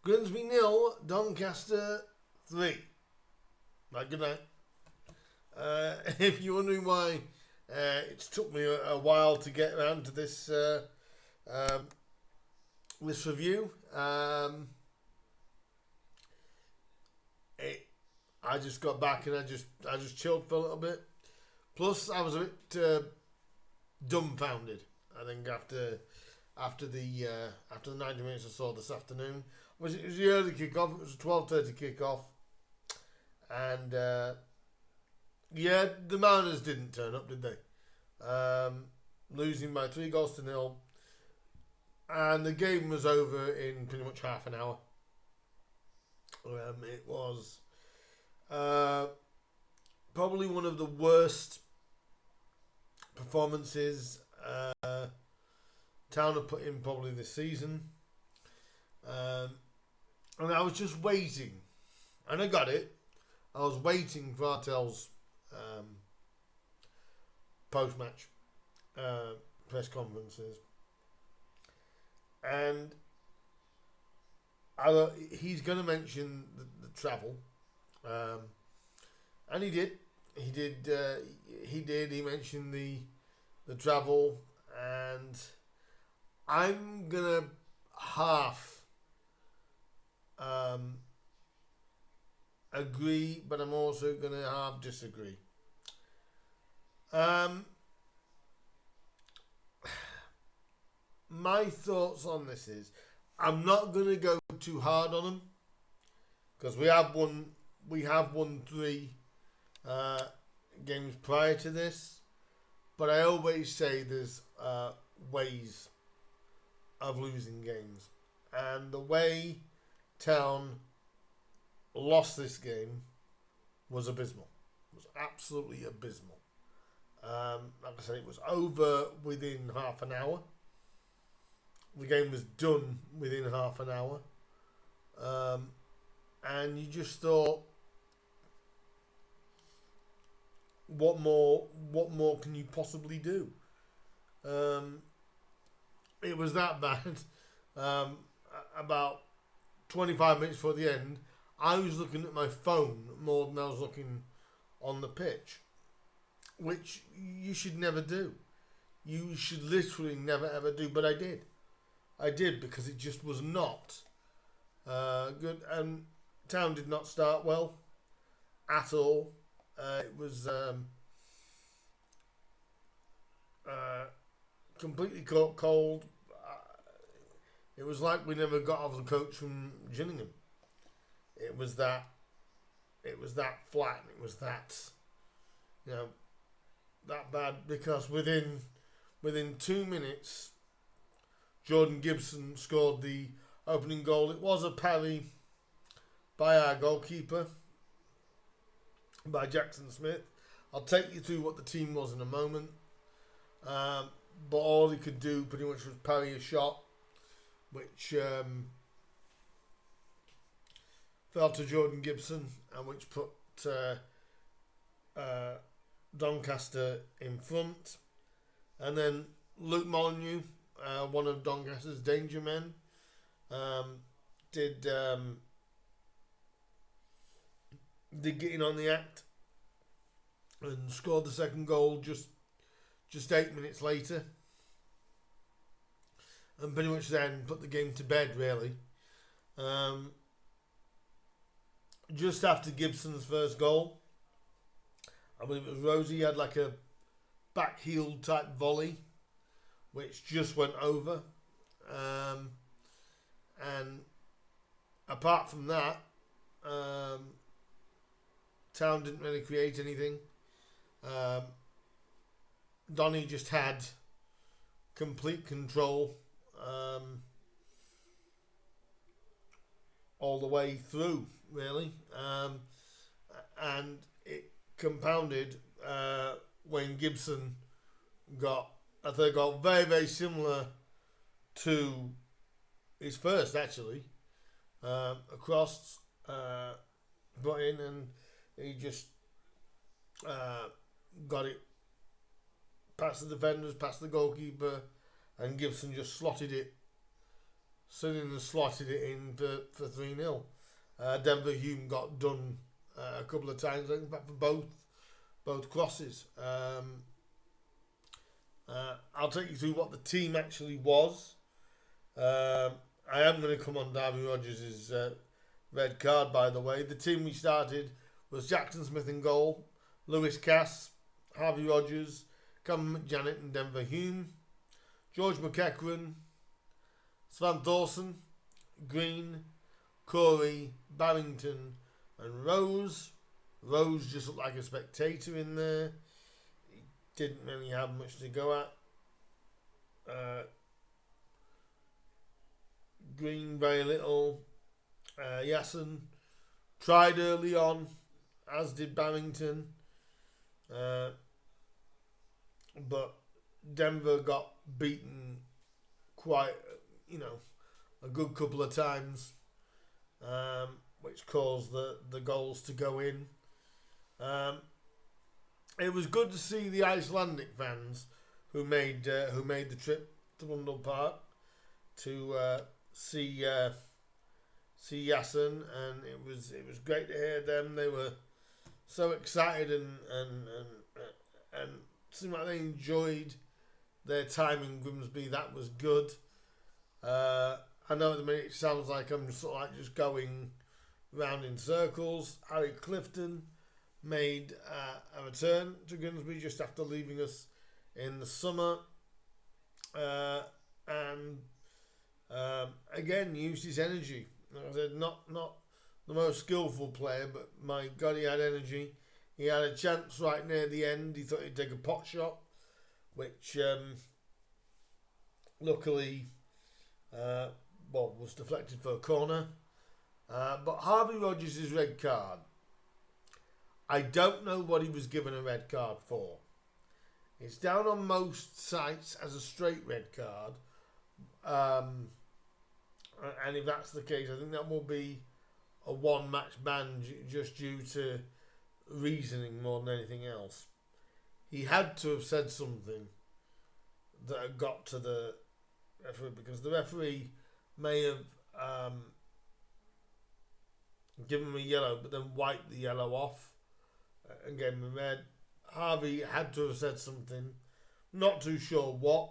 Grimsby 0, Doncaster 3. Right, good night. If you're wondering why it's took me a while to get around to this this review, I just got back and I just chilled for a little bit. Plus, I was a bit dumbfounded. I think after the 90 minutes or so this afternoon, it was the early kick-off. It was a 12:30 kick-off, and the Mariners didn't turn up, did they? Losing by 3-0, and the game was over in pretty much half an hour. It was probably one of the worst performances Town have put in probably this season. And I was just waiting, and I got it. I was waiting for Artel's post-match press conferences, and he's going to mention the travel, and he did. He mentioned the travel, and I'm gonna half agree, but I'm also gonna half disagree. My thoughts on this is, I'm not gonna go too hard on him because we have won 3 games prior to this, but I always say there's ways of losing games, and the way Town lost this game was abysmal. It was absolutely abysmal. Like I said, it was over within half an hour. The game was done within half an hour, and you just thought, what more can you possibly do? It was that bad. About 25 minutes before the end, I was looking at my phone more than I was looking on the pitch, which you should never do. You should literally never ever do, but I did. I did, because it just was not good, and Town did not start well at all. It was completely caught cold. It was like we never got off the coach from Gillingham. It was that flat. It was that, that bad, because within 2 minutes, Jordan Gibson scored the opening goal. It was a parry by our goalkeeper, by Jackson Smith. I'll take you through what the team was in a moment. But all he could do pretty much was parry a shot, which fell to Jordan Gibson, and which put Doncaster in front. And then Luke Molyneux, one of Doncaster's danger men, did get in on the act and scored the second goal just 8 minutes later, and pretty much then put the game to bed, really. Just after Gibson's first goal, I believe it was Rosie, had like a back heel type volley, which just went over. And apart from that, Town didn't really create anything. Donny just had complete control all the way through, really. And it compounded when Gibson got a third goal, very, very similar to his first, actually. Across, got in, and he just got it past the defenders, past the goalkeeper, and Gibson just slotted it Sunderland slotted it in for 3-0. Denver Hume got done a couple of times, in fact, for both crosses. I'll take you through what the team actually was. I am going to come on Darby Rogers' red card, by the way. The team we started was Jackson Smith in goal, Lewis Cass, Harvey Rogers, Cameron McJanet and Denver Hume, George McEachran, Svan Thorson, Green, Corey, Barrington and Rose. Rose just looked like a spectator in there. He didn't really have much to go at. Green very little. Yassen tried early on, as did Barrington. But Denver got beaten quite, a good couple of times, which caused the goals to go in. It was good to see the Icelandic fans who made the trip to Mundell Park to see Yassen, and it was great to hear them. They were so excited and seemed like they enjoyed their time in Grimsby. That was good. I know at the minute it sounds like I'm sort of like just going round in circles. Harry Clifton made a return to Grimsby just after leaving us in the summer, and again used his energy. Like I said, not the most skillful player, but my God, he had energy. He had a chance right near the end. He thought he'd take a pot shot, which luckily was deflected for a corner. But Harvey Rogers' red card, I don't know what he was given a red card for. It's down on most sites as a straight red card. And if that's the case, I think that will be a one-match ban just due to reasoning more than anything else. He had to have said something that had got to the referee, because the referee may have given him a yellow but then wiped the yellow off and gave him a red. Harvey had to have said something, not too sure what,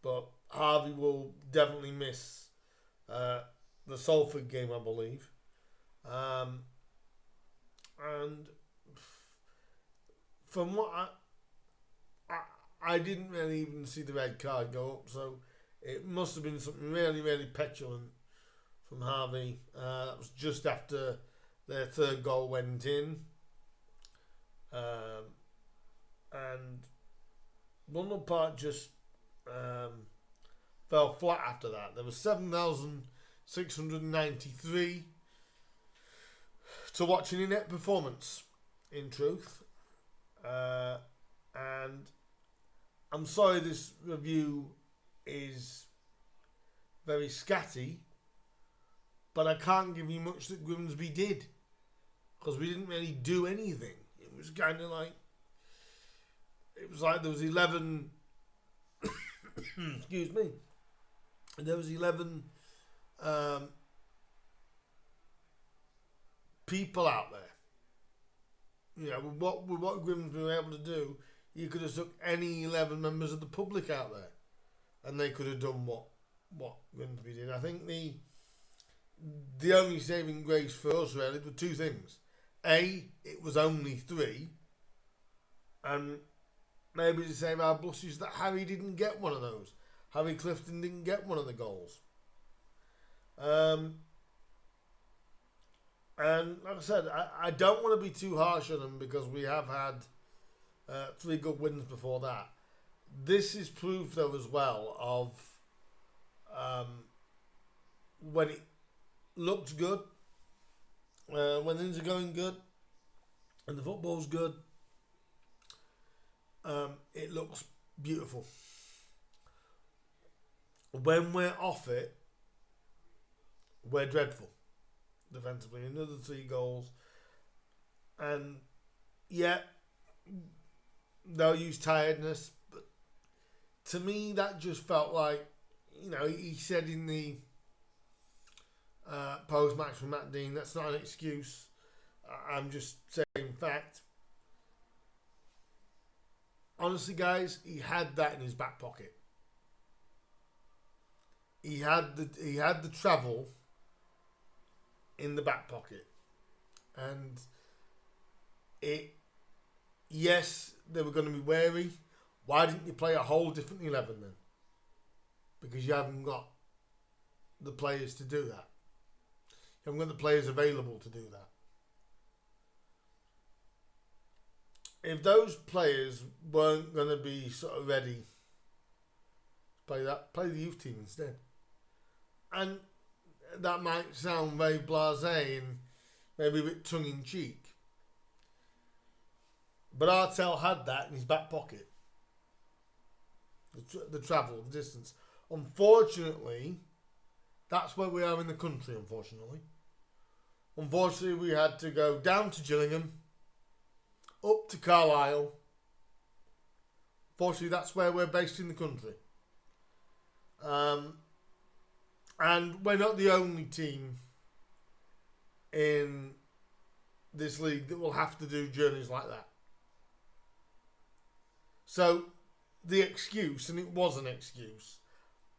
but Harvey will definitely miss the Salford game, I believe. And from what I didn't really even see the red card go up, so it must have been something really, really petulant from Harvey. That was just after their third goal went in. And Mundell Park just fell flat after that. There was 7,693 to watch an inept performance, in truth. And I'm sorry this review is very scatty, but I can't give you much that Grimsby did, because we didn't really do anything. It was kind of like, there was 11 excuse me, there was 11 people out there. With what Grimsby were able to do, you could have took any 11 members of the public out there, and they could have done what Grimsby did. I think the only saving grace for us really were two things. A, it was only 3, and maybe to save our blushes that Harry didn't get one of those. Harry Clifton didn't get one of the goals. And like I said, I don't want to be too harsh on them, because we have had 3 good wins before that. This is proof, though, as well, of when it looked good, when things are going good, and the football's good, it looks beautiful. When we're off it, we're dreadful defensively. Another 3 goals, and they'll use tiredness, but to me that just felt like he said in the post-match from Matt Dean, that's not an excuse. I'm just saying fact. Honestly, guys, he had that in his back pocket. He had the travel in the back pocket, and yes, they were going to be wary. Why didn't you play a whole different 11 then? Because you haven't got the players to do that. You haven't got the players available to do that. If those players weren't going to be sort of ready to play the youth team instead. And that might sound very blasé and maybe a bit tongue-in-cheek. But Artell had that in his back pocket. The travel, the distance. Unfortunately, that's where we are in the country, unfortunately. Unfortunately, we had to go down to Gillingham, up to Carlisle. Fortunately, that's where we're based in the country. And we're not the only team in this league that will have to do journeys like that. So, the excuse, and it was an excuse,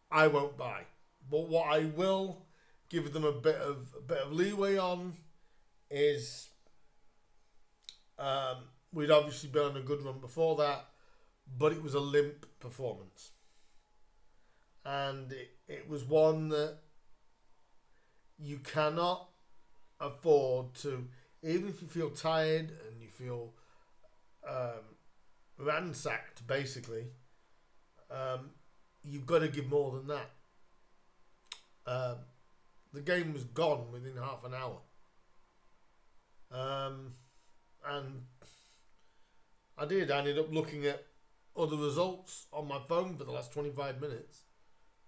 I won't buy. But what I will give them a bit of leeway on is we'd obviously been on a good run before that, but it was a limp performance. And it was one that you cannot afford to, even if you feel tired and you feel ransacked, basically, you've got to give more than that. The game was gone within half an hour. And I ended up looking at other results on my phone for the last 25 minutes.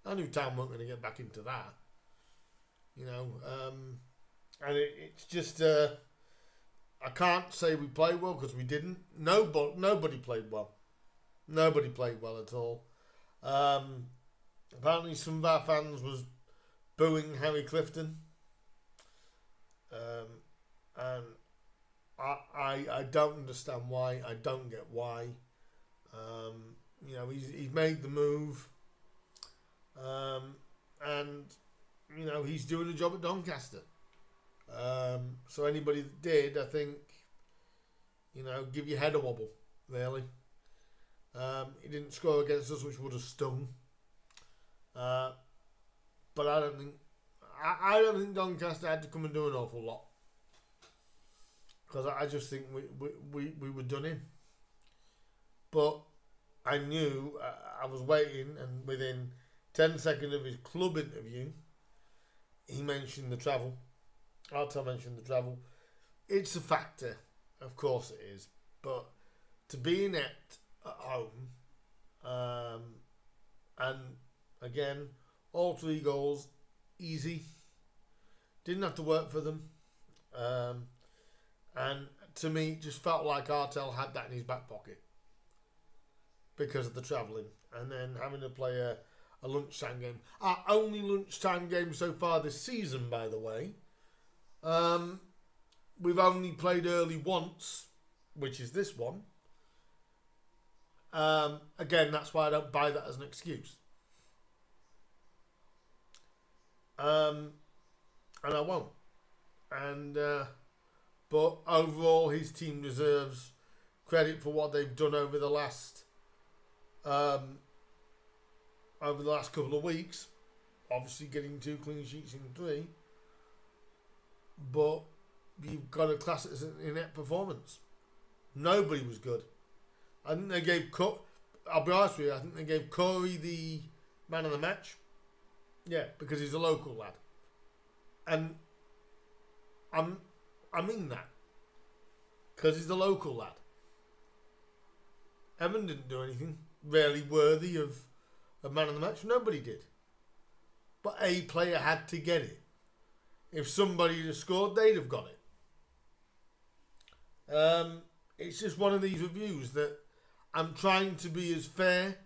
I knew Town weren't going to get back into that. And it's just, I can't say we played well because we didn't. Nobody played well. Nobody played well at all. Apparently some of our fans was booing Harry Clifton. And I don't understand why. I don't get why. He's made the move. And he's doing a job at Doncaster. So anybody that did, I think, give your head a wobble, really. He didn't score against us, which would have stung. But I don't think Doncaster had to come and do an awful lot, because I just think we were done in. But I knew I was waiting, and within 10 seconds of his club interview, he mentioned the travel. Artell mentioned the travel. It's a factor, of course it is. But to be inept at home, and again, all 3 goals, easy. Didn't have to work for them. And to me, it just felt like Artell had that in his back pocket because of the travelling. And then having to play a lunchtime game. Our only lunchtime game so far this season, by the way. We've only played early once, which is this one. Again, that's why I don't buy that as an excuse. And I won't. But overall, his team deserves credit for what they've done over the last couple of weeks. Obviously, getting 2 clean sheets in 3. But you've got to class it as an inept performance. Nobody was good. I think they gave I'll be honest with you, I think they gave Corey the man of the match. Yeah, because he's a local lad. And I mean that. Because he's a local lad. Evan didn't do anything really worthy of a man of the match. Nobody did. But a player had to get it. If somebody had scored, they'd have got it. It's just one of these reviews that I'm trying to be as fair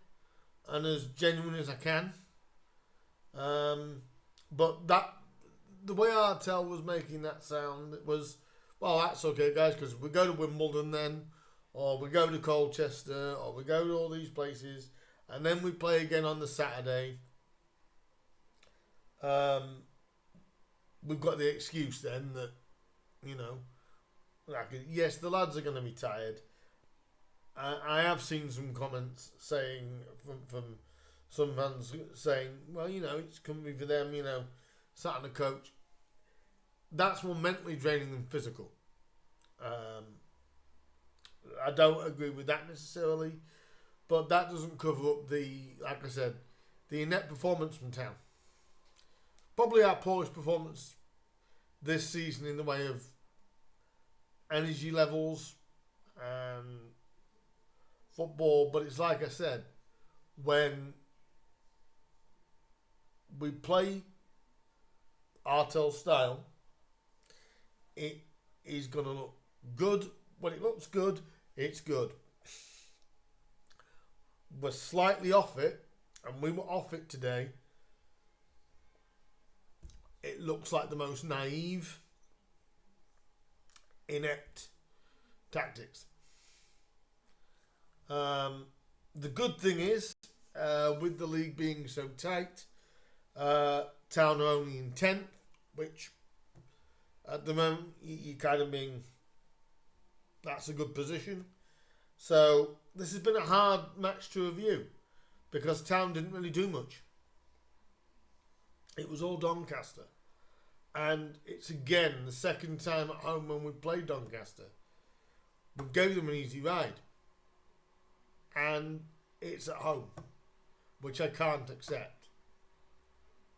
and as genuine as I can. But the way Artel was making that sound, it was, well, that's okay, guys, because we go to Wimbledon then, or we go to Colchester, or we go to all these places, and then we play again on the Saturday. We've got the excuse then that, like, yes, the lads are going to be tired. I have seen some comments saying from some fans saying, well, it's comfy for them, sat on the coach. That's more mentally draining than physical. I don't agree with that necessarily, but that doesn't cover up like I said, the inept performance from Town. Probably our poorest performance this season in the way of energy levels and football. But it's like I said, when we play Artel style, it is going to look good. When it looks good, it's good. We're slightly off it, and we were off it today. It looks like the most naive, inept tactics. The good thing is, with the league being so tight, Town are only in 10th, which at the moment you kind of being, that's a good position. So this has been a hard match to review because Town didn't really do much. It was all Doncaster. And it's again the second time at home when we played Doncaster. We gave them an easy ride. And it's at home, which I can't accept.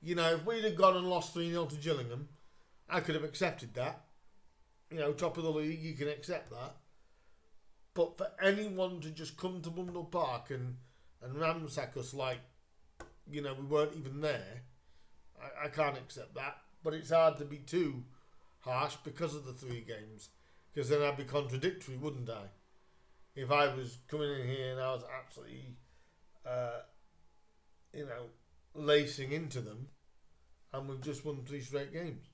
If we'd have gone and lost 3-0 to Gillingham, I could have accepted that. Top of the league, you can accept that. But for anyone to just come to Bundle Park and ransack us like, we weren't even there, I can't accept that. But it's hard to be too harsh because of the 3 games. Because then I'd be contradictory, wouldn't I? If I was coming in here and I was absolutely, lacing into them, and we've just won 3 straight games.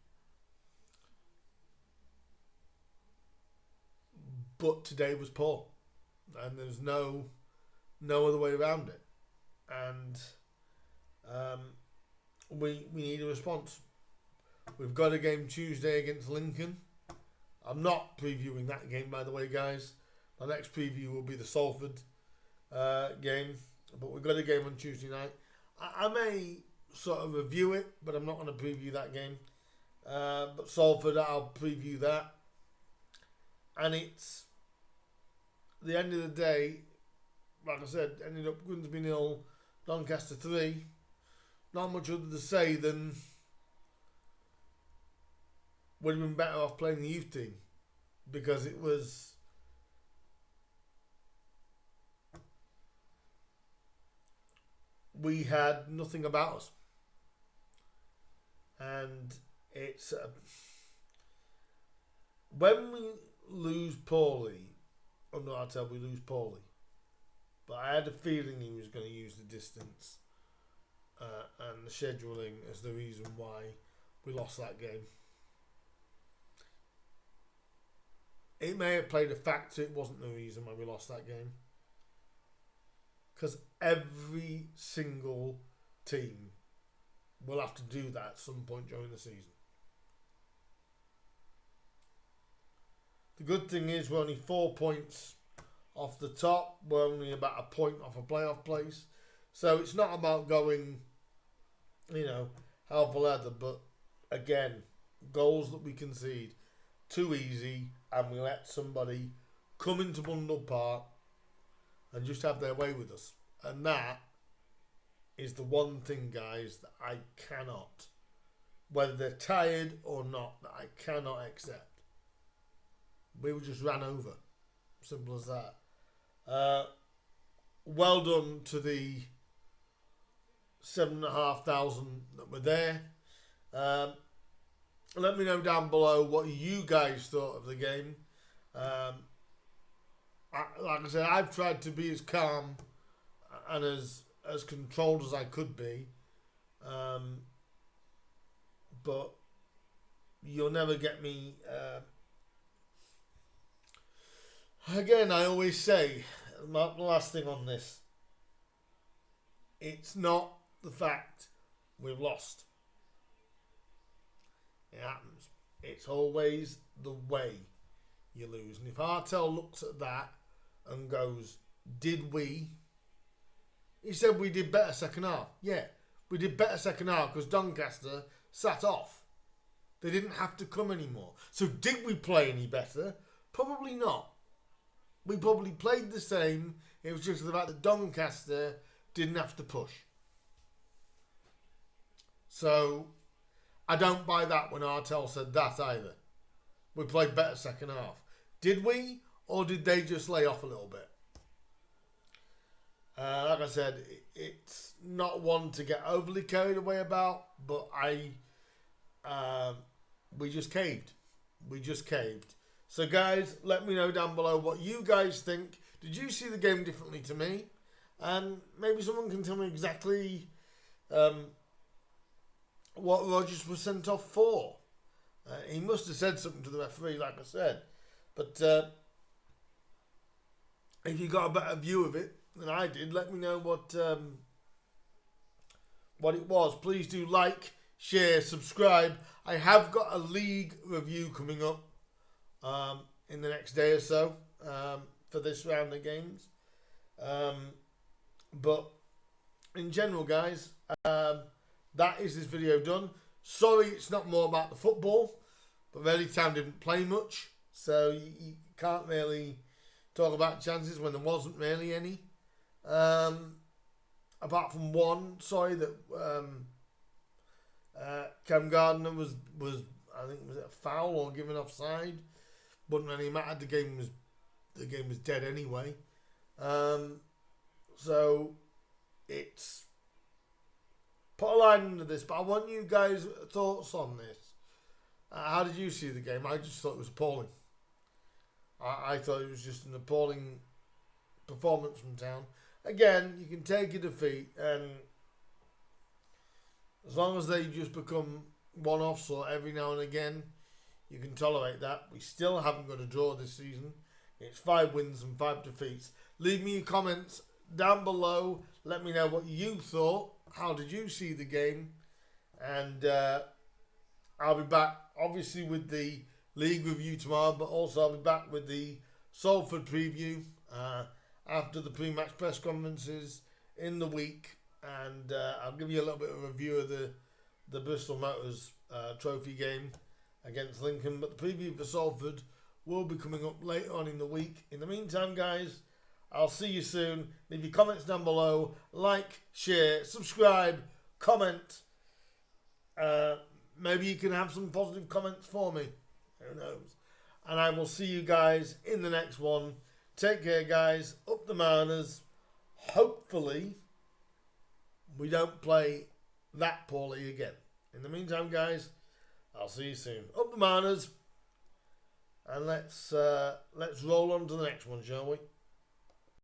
But today was poor, and there's no other way around it. And we need a response. We've got a game Tuesday against Lincoln. I'm not previewing that game, by the way, guys. My next preview will be the Salford game, but we've got a game on Tuesday night. I may sort of review it, but I'm not going to preview that game. But Salford, I'll preview that. And it's the end of the day, like I said, ended up Grimsby 0, Doncaster 3. Not much other to say than would have been better off playing the youth team, because it was we had nothing about us, and it's when we lose poorly under Artel, we lose poorly. But I had a feeling he was going to use the distance and the scheduling as the reason why we lost that game. It may have played a factor. It wasn't the reason why we lost that game. Because every single team will have to do that at some point during the season. The good thing is we're only 4 points off the top. We're only about a point off a playoff place. So it's not about going, hell for leather. But again, goals that we concede too easy, and we let somebody come into Bundle Park and just have their way with us. And that is the one thing, guys, that I cannot, whether they're tired or not, that I cannot accept. We were just ran over. Simple as that. Well done to the 7,500 that were there. Let me know down below what you guys thought of the game. Like I said, I've tried to be as calm and as controlled as I could be. But you'll never get me. Again, I always say, the last thing on this, it's not the fact we've lost. It happens. It's always the way you lose. And if Artell looks at that and goes, did we? He said we did better second half. Yeah, we did better second half because Doncaster sat off. They didn't have to come anymore. So did we play any better? Probably not. We probably played the same. It was just the fact that Doncaster didn't have to push. So I don't buy that when Artell said that either. We played better second half. Did we? Or did they just lay off a little bit? Like I said, it's not one to get overly carried away about, but we just caved. We just caved. So guys, let me know down below what you guys think. Did you see the game differently to me? And maybe someone can tell me exactly what Rodgers was sent off for. He must have said something to the referee, like I said. But if you got a better view of it than I did, let me know what it was. Please do like, share, subscribe. I have got a league review coming up in the next day or so for this round of games. But in general, guys, that is this video done. Sorry it's not more about the football, but Reading Town didn't play much, so you can't really talk about chances when there wasn't really any. Apart from one, that Cam Gardner was I think was it a foul or given offside? Wouldn't really matter. The game was dead anyway. So it's put a line under this, but I want you guys' thoughts on this. How did you see the game? I just thought it was appalling. I thought it was just an appalling performance from Town. Again, you can take a defeat, and as long as they just become one-offs or every now and again, you can tolerate that. We still haven't got a draw this season. It's 5 wins and 5 defeats. Leave me your comments down below. Let me know what you thought. How did you see the game? And I'll be back, obviously, with the league review tomorrow, but also I'll be back with the Salford preview after the pre-match press conferences in the week. And I'll give you a little bit of a review of the Bristol Motors trophy game against Lincoln. But the preview for Salford will be coming up later on in the week. In the meantime, guys, I'll see you soon. Leave your comments down below. Like, share, subscribe, comment. Maybe you can have some positive comments for me. Who knows? And I will see you guys in the next one. Take care, guys. Up the Mariners. Hopefully, we don't play that poorly again. In the meantime, guys, I'll see you soon. Up the Mariners. And let's roll on to the next one, shall we?